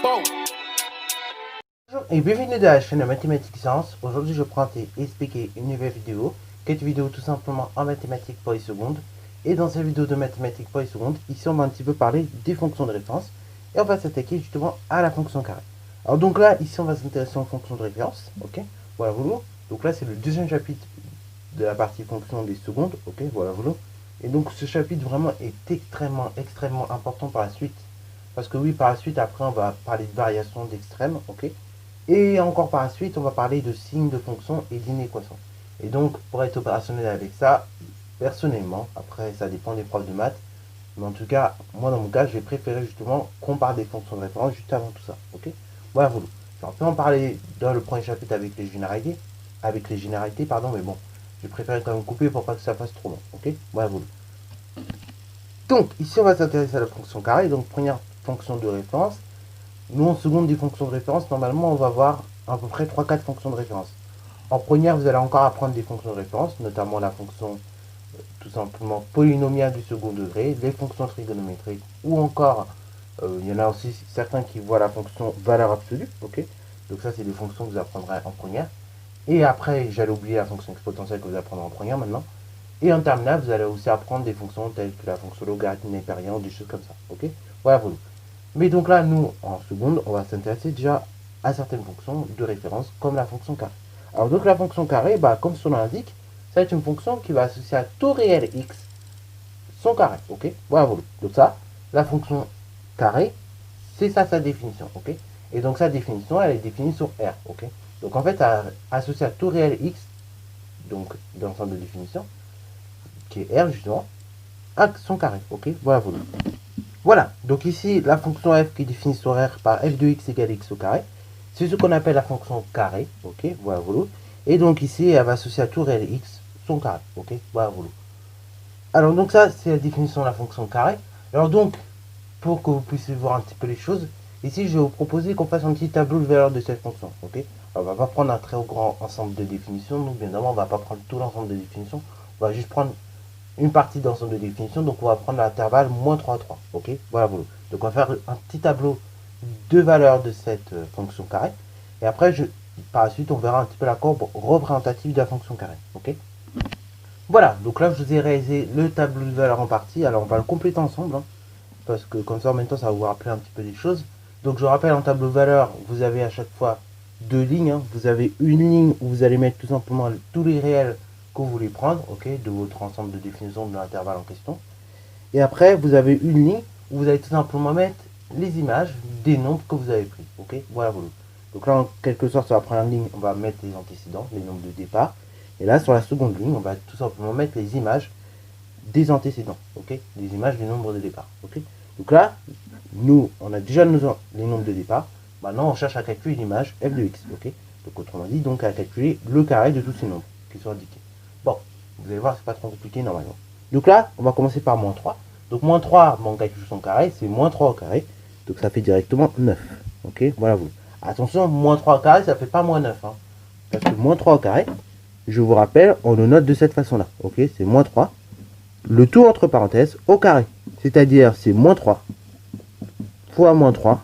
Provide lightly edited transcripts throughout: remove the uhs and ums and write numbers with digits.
Bonjour et bienvenue dans la chaîne Mathématiques Sciences. Aujourd'hui je prends et expliquer une nouvelle vidéo, qui est une vidéo tout simplement en mathématiques pour les secondes. Et dans cette vidéo de mathématiques pour les secondes, ici on va un petit peu parler des fonctions de référence. Et on va s'attaquer justement à la fonction carré. Alors donc là, ici on va s'intéresser aux fonctions de référence. Ok, voilà, voilà. Donc là c'est le deuxième chapitre de la partie fonction des secondes. Ok, voilà, voilà. Et donc ce chapitre vraiment est extrêmement important par la suite. Parce que oui, par la suite, après on va parler de variations d'extrêmes. Ok. Et encore par la suite, on va parler de signes de fonction et d'inéquations. Et donc, pour être opérationnel avec ça, personnellement, après ça dépend des profs de maths, mais en tout cas, moi dans mon cas, j'ai préféré justement qu'on parle des fonctions de référence juste avant tout ça. Ok. Voilà, voilà. On peut en parler dans le premier chapitre avec les généralités, pardon, mais bon, j'ai préféré quand même couper pour pas que ça fasse trop long. Ok. Voilà, voilà. Donc, ici, on va s'intéresser à la fonction carré. Donc, première fonction de référence. Nous, en seconde des fonctions de référence, normalement, on va voir à peu près 3-4 fonctions de référence. En première, vous allez encore apprendre des fonctions de référence, notamment la fonction tout simplement polynomiale du second degré, les fonctions trigonométriques, ou encore, il y en a aussi certains qui voient la fonction valeur absolue, ok. Donc ça, c'est des fonctions que vous apprendrez en première. Et après, j'allais oublier la fonction exponentielle que vous apprendrez en première maintenant. Et en terminale, vous allez aussi apprendre des fonctions telles que la fonction logarithme népérien, des choses comme ça, ok. Voilà, voilà. Mais donc là, nous, en seconde, on va s'intéresser déjà à certaines fonctions de référence, comme la fonction carré. Alors donc la fonction carré, bah, comme son nom l'indique, ça va être une fonction qui va associer à tout réel x son carré, ok. Voilà, voilà. Donc ça, la fonction carré, c'est ça sa définition, ok. Et donc sa définition, elle est définie sur R, ok. Donc en fait, associé à tout réel x, donc dans l'ensemble de définition, qui est R justement, à son carré, ok. Voilà, voilà. Voilà, donc ici, la fonction f qui est définie sur R par f de x égale x au carré, c'est ce qu'on appelle la fonction carré, ok, voilà, voilà. Et donc ici, elle va associer à tout réel x son carré, ok, voilà, voilà. Alors donc ça, c'est la définition de la fonction carré. Alors donc, pour que vous puissiez voir un petit peu les choses, ici, je vais vous proposer qu'on fasse un petit tableau de valeur de cette fonction, ok. Alors, on va pas prendre un très grand ensemble de définitions, donc bien évidemment, on va pas prendre tout l'ensemble de définitions, on va juste prendre une partie d'ensemble de définition, donc on va prendre l'intervalle moins 3, 3, ok, voilà, voilà. Donc on va faire un petit tableau de valeur de cette fonction carré, et après, par la suite, on verra un petit peu la courbe représentative de la fonction carré, ok. Voilà, donc là, je vous ai réalisé le tableau de valeur en partie, alors on va le compléter ensemble, hein, parce que comme ça, en même temps, ça va vous rappeler un petit peu des choses. Donc je rappelle, en tableau de valeur, vous avez à chaque fois deux lignes, hein. Vous avez une ligne où vous allez mettre tout simplement tous les réels que vous voulez prendre, ok, de votre ensemble de définition de l'intervalle en question. Et après, vous avez une ligne où vous allez tout simplement mettre les images des nombres que vous avez pris, ok, voilà, voilà. Donc là, en quelque sorte, sur la première ligne, on va mettre les antécédents, les nombres de départ. Et là, sur la seconde ligne, on va tout simplement mettre les images des antécédents, ok, les images des nombres de départ, ok. Donc là, nous, on a déjà les nombres de départ. Maintenant, on cherche à calculer l'image f de x, ok. Donc autrement dit, donc à calculer le carré de tous ces nombres qui sont indiqués. Bon, vous allez voir, c'est pas trop compliqué normalement. Donc là, on va commencer par moins 3. Donc moins 3, on calcule son carré, c'est moins 3 au carré. Donc ça fait directement 9. Ok, voilà vous. Attention, moins 3 au carré, ça fait pas moins 9. Hein, parce que moins 3 au carré, je vous rappelle, on le note de cette façon-là. Ok, c'est moins 3. Le tout entre parenthèses au carré. C'est-à-dire, c'est moins 3 fois moins 3,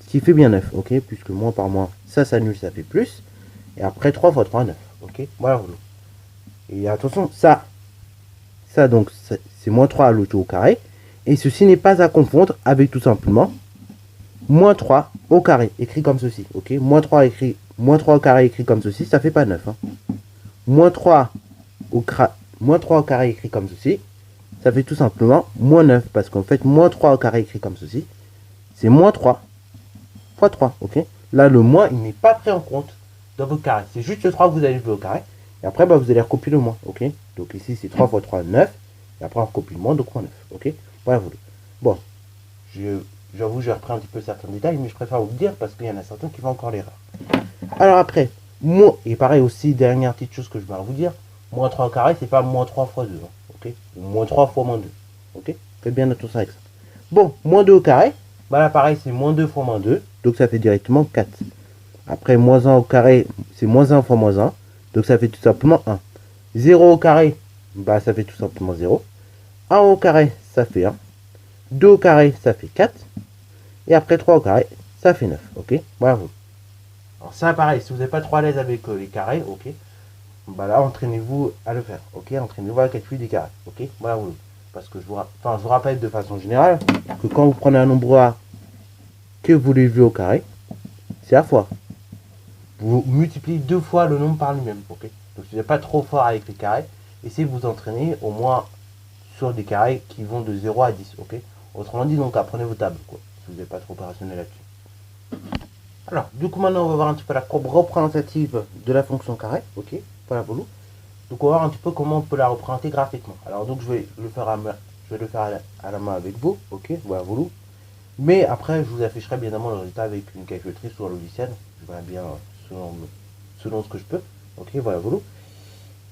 ce qui fait bien 9. Ok, puisque moins par moins, ça s'annule, ça fait plus. Et après, 3 fois 3, 9. Ok, voilà, voilà. Et attention, ça donc, c'est moins 3 à l'auto au carré. Et ceci n'est pas à confondre avec tout simplement moins 3 au carré, écrit comme ceci. Ok, moins 3 au carré écrit comme ceci, ça fait pas 9. Hein. Moins 3 au carré écrit comme ceci, ça fait tout simplement moins 9. Parce qu'en fait, moins 3 au carré écrit comme ceci, c'est moins 3 fois 3. Ok, là, le moins, il n'est pas pris en compte dans votre carré. C'est juste le 3 que vous allez lever au carré. Et après, bah, vous allez recopier le moins, ok. Donc ici, c'est 3 fois 3, 9. Et après, on recopie le moins, donc moins 9, ok. Voilà, voilà. Bon, j'avoue, j'ai repris un petit peu certains détails, mais je préfère vous le dire parce qu'il y en a certains qui vont encore l'erreur. Alors après, moins, et pareil aussi, dernière petite chose que je vais vous dire, moins 3 au carré, c'est pas moins 3 fois 2, hein, ok. Ou moins 3 fois moins 2, ok. Faites bien attention avec ça. Bon, moins 2 au carré, bah là, pareil, c'est moins 2 fois moins 2, donc ça fait directement 4. Après, moins 1 au carré, c'est moins 1 fois moins 1. Donc ça fait tout simplement 1. 0 au carré, bah ça fait tout simplement 0. 1 au carré, ça fait 1. 2 au carré, ça fait 4. Et après 3 au carré, ça fait 9, ok. Bravo. Alors ça, pareil, si vous n'êtes pas trop à l'aise avec les carrés, ok, bah là, entraînez-vous à le faire, ok. Entraînez-vous à calculer des carrés, ok. Bravo. Parce que je vous rappelle de façon générale que quand vous prenez un nombre A que vous l'élevez au carré, c'est à fois. Vous multipliez 2 fois le nombre par lui-même, ok. Donc si vous n'êtes pas trop fort avec les carrés, essayez de vous entraîner au moins sur des carrés qui vont de 0 à 10, ok. Autrement dit, donc apprenez vos tables, quoi, si vous n'êtes pas trop opérationnel là-dessus. Alors, du coup, maintenant, on va voir un petit peu la courbe représentative de la fonction carré, ok, voilà, voilà. Donc, on va voir un petit peu comment on peut la représenter graphiquement. Alors, donc, je vais le faire à la main avec vous, ok, voilà, voilà. Mais après, je vous afficherai bien évidemment le résultat avec une calculatrice ou un logiciel. Je verrai bien selon ce que je peux, ok, voilà, voilà.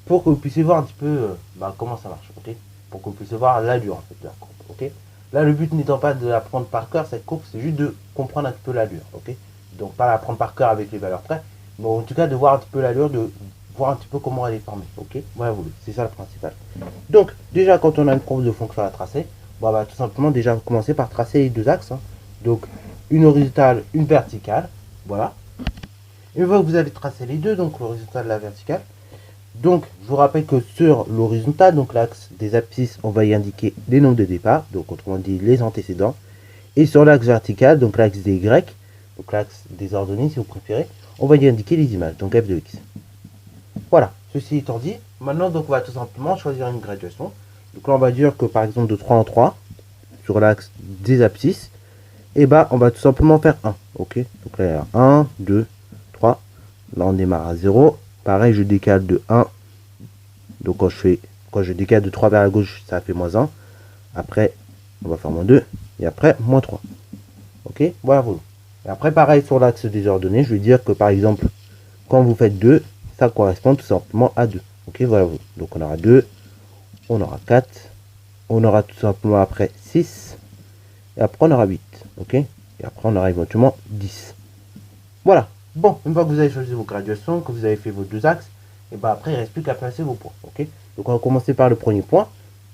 Pour que vous puissiez voir un petit peu comment ça marche, ok. Pour que vous puissiez voir l'allure, en fait, de la courbe, ok. Là, le but n'étant pas de la prendre par cœur, cette courbe, c'est juste de comprendre un petit peu l'allure, ok. Donc, pas la prendre par cœur avec les valeurs près, mais en tout cas, de voir un petit peu l'allure, de voir un petit peu comment elle est formée, ok. Voilà, c'est ça le principal. Donc, déjà, quand on a une courbe de fonction à tracer, on va tout simplement déjà commencer par tracer les deux axes, hein. Donc, une horizontale, une verticale, voilà. Une fois que vous avez tracé les deux, donc l'horizontale et la verticale, donc, je vous rappelle que sur l'horizontale, donc l'axe des abscisses, on va y indiquer les nombres de départ, donc autrement dit les antécédents. Et sur l'axe vertical, donc l'axe des Y, donc l'axe des ordonnées si vous préférez, on va y indiquer les images, donc f de x. Voilà, ceci étant dit, maintenant donc on va tout simplement choisir une graduation. Donc là on va dire que par exemple de 3 en 3, sur l'axe des abscisses, et bah on va tout simplement faire 1, ok. Donc là il y a 1, 2, 3, là on démarre à 0. Pareil, je décale de 1. Donc quand je décale de 3 vers la gauche, ça fait moins 1. Après, on va faire moins 2. Et après, moins 3. Ok, voilà, voilà. Et après, pareil, sur l'axe des ordonnées, je vais dire que par exemple, quand vous faites 2, ça correspond tout simplement à 2. Ok, voilà, voilà. Donc on aura 2, on aura 4, on aura tout simplement après 6, et après on aura 8. Ok, et après on aura éventuellement 10. Voilà. Bon, une fois que vous avez choisi vos graduations, que vous avez fait vos deux axes, et ben après il ne reste plus qu'à placer vos points. Ok. Donc on va commencer par le premier point.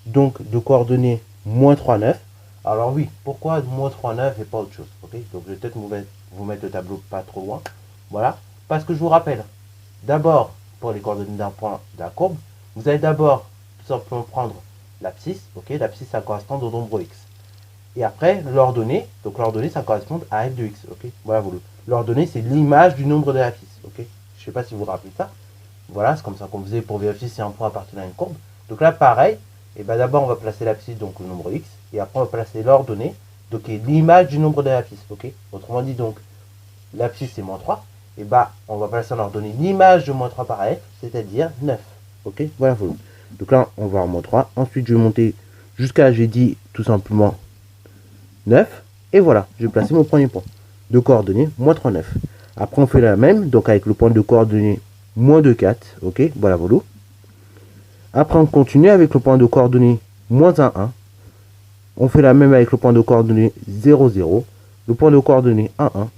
Donc de coordonnées moins 3, 9. Alors oui, pourquoi moins 3, 9 et pas autre chose? Ok. Donc je vais peut-être vous mettre le tableau pas trop loin. Voilà. Parce que je vous rappelle, d'abord, pour les coordonnées d'un point de la courbe, vous allez d'abord tout simplement prendre l'abscisse. Ok. L'abscisse ça correspond au nombre x. Et après, l'ordonnée, donc l'ordonnée, ça correspond à f de x, ok. Voilà, vous l'ordonnée, c'est l'image du nombre de l'abscisse, ok. Je ne sais pas si vous vous rappelez ça. Voilà, c'est comme ça qu'on faisait pour vérifier si un point appartenait à une courbe. Donc là, pareil, et ben d'abord, on va placer l'abscisse, donc le nombre x, et après, on va placer l'ordonnée, donc qui est l'image du nombre de l'abscisse, ok. Autrement dit, donc, l'abscisse, c'est moins 3, et ben on va placer en ordonnée l'image de moins 3 par f, c'est-à-dire 9, ok. Voilà, voilà. Donc là, on va en moins 3. Ensuite, je vais monter jusqu'à, j'ai dit, tout simplement, 9, et voilà, j'ai placé mon premier point de coordonnées, moins 39. Après, on fait la même, donc avec le point de coordonnées, moins 2, 4, ok, voilà, voilà. Après, on continue avec le point de coordonnées, moins 1, 1. On fait la même avec le point de coordonnées 0, 0, le point de coordonnées 1, 1,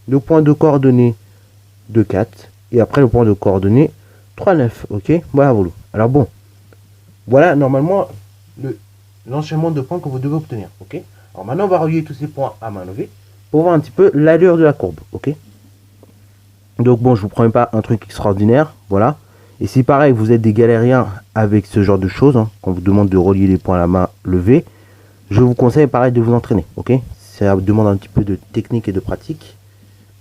le point de coordonnées 2, 4, et après le point de coordonnées 3, 9, ok, voilà, voilà. Alors bon, voilà normalement l'enchaînement de points que vous devez obtenir, ok. Alors maintenant, on va relier tous ces points à main levée pour voir un petit peu l'allure de la courbe, ok. Donc bon, je vous promets pas un truc extraordinaire, voilà. Et si pareil, vous êtes des galériens avec ce genre de choses, hein, quand on vous demande de relier les points à la main levée, je vous conseille pareil de vous entraîner, ok. Ça demande un petit peu de technique et de pratique.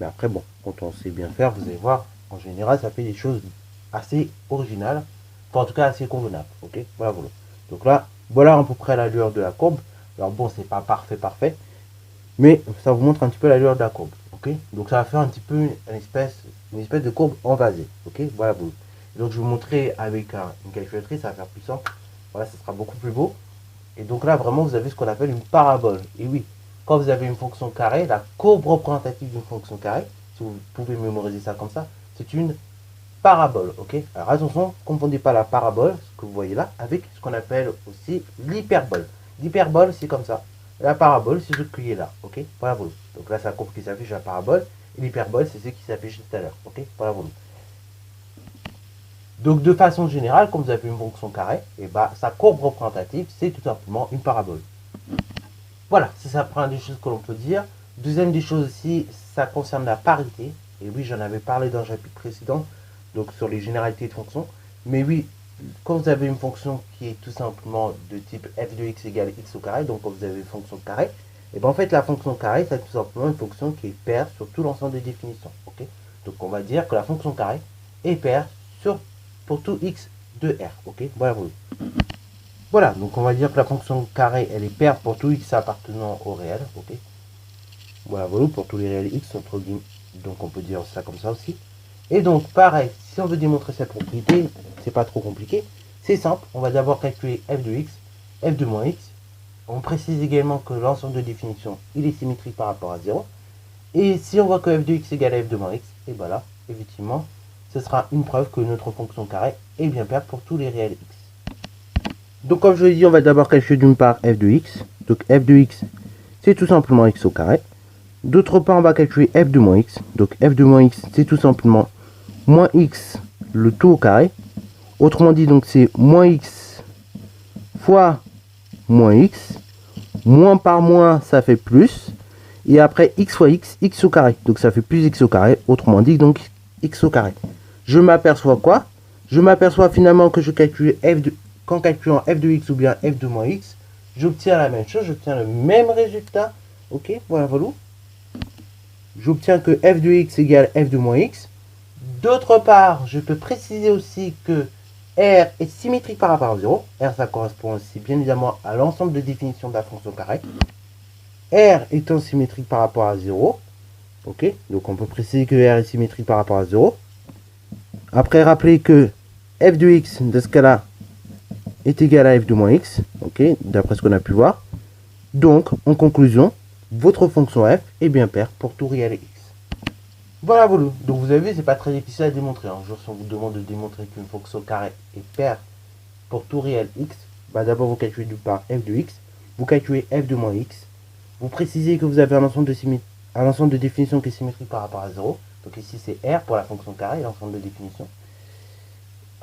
Mais après, bon, quand on sait bien faire, vous allez voir, en général, ça fait des choses assez originales, enfin en tout cas assez convenables, ok. Voilà, voilà. Donc là, voilà à peu près l'allure de la courbe. Alors bon, c'est pas parfait, mais ça vous montre un petit peu l'allure de la courbe, ok. Donc ça va faire un petit peu une espèce de courbe envasée, ok. Voilà, vous. Donc je vais vous montrer avec une calculatrice, ça va faire plus simple. Voilà, ça sera beaucoup plus beau. Et donc là, vraiment, vous avez ce qu'on appelle une parabole. Et oui, quand vous avez une fonction carrée, la courbe représentative d'une fonction carrée, si vous pouvez mémoriser ça comme ça, c'est une parabole, ok. Alors attention, ne confondez pas la parabole, ce que vous voyez là, avec ce qu'on appelle aussi l'hyperbole. L'hyperbole, c'est comme ça. La parabole, c'est ce qui est là, ok. Voilà, voilà. Donc là, c'est la courbe qui s'affiche à la parabole. Et l'hyperbole, c'est ce qui s'affiche tout à l'heure, ok. Voilà, voilà. Donc de façon générale, comme vous avez une fonction carrée, et bah, sa courbe représentative, c'est tout simplement une parabole. Voilà, c'est ça, première des choses que l'on peut dire. Deuxième des choses aussi, ça concerne la parité. Et oui, j'en avais parlé dans un chapitre précédent, donc sur les généralités de fonctions. Mais oui, quand vous avez une fonction qui est tout simplement de type f de x égale x au carré, donc quand vous avez une fonction carré, et bien en fait la fonction carré, c'est tout simplement une fonction qui est paire sur tout l'ensemble des définitions. Ok, donc on va dire que la fonction carré est paire pour tout x de R. Ok, voilà. Voilà, donc on va dire que la fonction carré, elle est paire pour tout x appartenant au réel. Ok, voilà, pour tous les réels x entre guillemets. Donc on peut dire ça comme ça aussi. Et donc pareil, si on veut démontrer cette propriété, c'est pas trop compliqué. C'est simple, on va d'abord calculer f de x, f de moins x. On précise également que l'ensemble de définition, il est symétrique par rapport à 0. Et si on voit que f de x égale à f de moins x, et bien là, effectivement, ce sera une preuve que notre fonction carré est bien paire pour tous les réels x. Donc comme je l'ai dit, on va d'abord calculer d'une part f de x. Donc f de x, c'est tout simplement x au carré. D'autre part, on va calculer f de moins x. Donc f de moins x, c'est tout simplement moins x le tout au carré. Autrement dit, donc c'est moins x fois moins x. Moins par moins, ça fait plus. Et après, x fois x, x au carré. Donc ça fait plus x au carré. Autrement dit, donc x au carré. Je m'aperçois quoi? Je m'aperçois finalement que je calcule qu'en calculant f de x ou bien f de moins x, j'obtiens la même chose, j'obtiens le même résultat. Ok, voilà. J'obtiens que f de x égale f de moins x. D'autre part, je peux préciser aussi que R est symétrique par rapport à 0. R, ça correspond aussi bien évidemment à l'ensemble de définitions de la fonction carré. R étant symétrique par rapport à 0. Ok, donc on peut préciser que R est symétrique par rapport à 0. Après, rappelez que f de x, de ce cas-là, est égal à f de moins x. Ok, d'après ce qu'on a pu voir. Donc, en conclusion, votre fonction f est bien paire pour tout réel x. Voilà. Donc vous avez vu, c'est pas très difficile à démontrer. Un jour, si on vous demande de démontrer qu'une fonction carré est paire pour tout réel x, bah d'abord vous calculez du part f de x, vous calculez f de moins x, vous précisez que vous avez un ensemble de définitions qui est symétrique par rapport à 0. Donc ici c'est R pour la fonction carré, l'ensemble de définitions.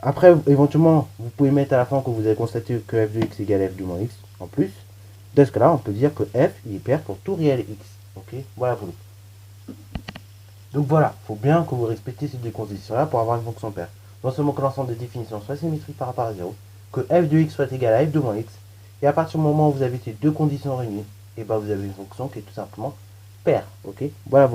Après, éventuellement, vous pouvez mettre à la fin que vous avez constaté que f de x égale f de moins x en plus. Dans ce cas-là, on peut dire que f il est paire pour tout réel x. Ok, voilà. Donc voilà, il faut bien que vous respectiez ces deux conditions-là pour avoir une fonction paire. Non seulement que l'ensemble des définitions soit symétrique par rapport à 0, que f de x soit égal à f de moins x, et à partir du moment où vous avez ces deux conditions réunies, et ben vous avez une fonction qui est tout simplement paire. Ok, voilà.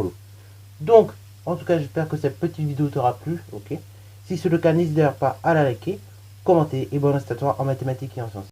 Donc, en tout cas, j'espère que cette petite vidéo t'aura plu. Ok, si c'est le cas, n'hésite d'ailleurs pas à la liker, commenter, et bonne reste à toi en mathématiques et en sciences.